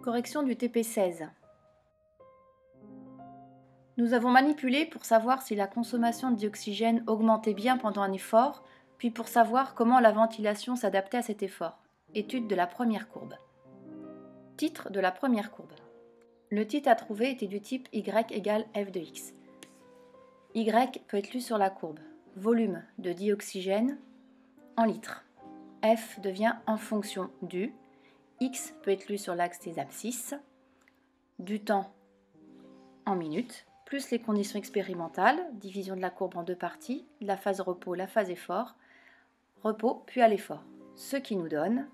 Correction du TP16. Nous avons manipulé pour savoir si la consommation de dioxygène augmentait bien pendant un effort, puis pour savoir comment la ventilation s'adaptait à cet effort. Étude de la première courbe. Titre de la première courbe. Le titre à trouver était du type Y égale f de x. Y peut être lu sur la courbe. Volume de dioxygène en litres. F devient en fonction du. X peut être lu sur l'axe des abscisses. Du temps en minutes, plus les conditions expérimentales, division de la courbe en deux parties, la phase repos, la phase effort, repos puis à l'effort. Ce qui nous donne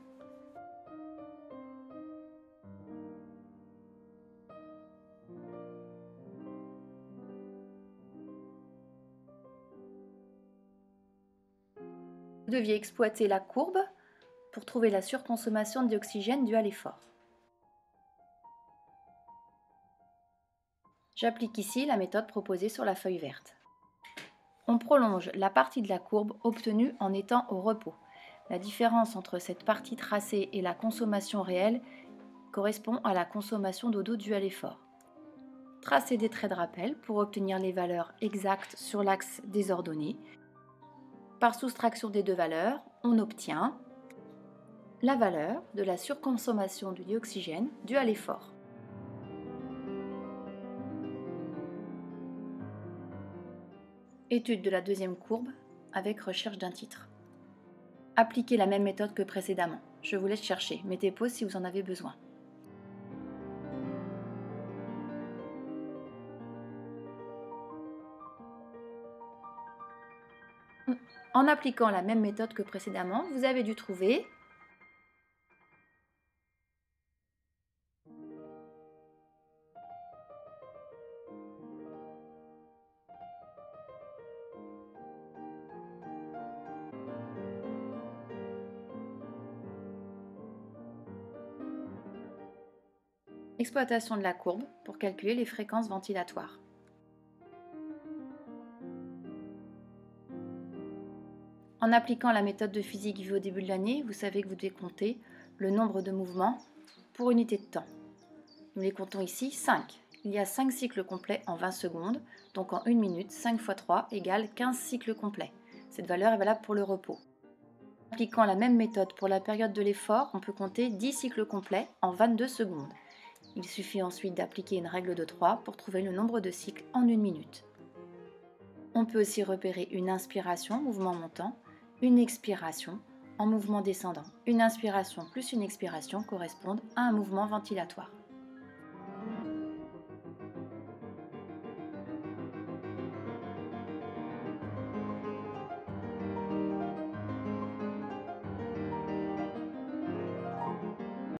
vous deviez exploiter la courbe pour trouver la surconsommation de dioxygène due à l'effort. J'applique ici la méthode proposée sur la feuille verte. On prolonge la partie de la courbe obtenue en étant au repos. La différence entre cette partie tracée et la consommation réelle correspond à la consommation d'eau d'eau due à l'effort. Tracez des traits de rappel pour obtenir les valeurs exactes sur l'axe des ordonnées. Par soustraction des deux valeurs, on obtient la valeur de la surconsommation du dioxygène due à l'effort. Étude de la deuxième courbe avec recherche d'un titre. Appliquez la même méthode que précédemment. Je vous laisse chercher. Mettez pause si vous en avez besoin. En appliquant la même méthode que précédemment, vous avez dû trouver exploitation de la courbe pour calculer les fréquences ventilatoires. En appliquant la méthode de physique vue au début de l'année, vous savez que vous devez compter le nombre de mouvements pour unité de temps. Nous les comptons ici 5. Il y a 5 cycles complets en 20 secondes, donc en 1 minute, 5 x 3 égale 15 cycles complets. Cette valeur est valable pour le repos. En appliquant la même méthode pour la période de l'effort, on peut compter 10 cycles complets en 22 secondes. Il suffit ensuite d'appliquer une règle de 3 pour trouver le nombre de cycles en 1 minute. On peut aussi repérer une inspiration, mouvement montant, une expiration en mouvement descendant. Une inspiration plus une expiration correspondent à un mouvement ventilatoire.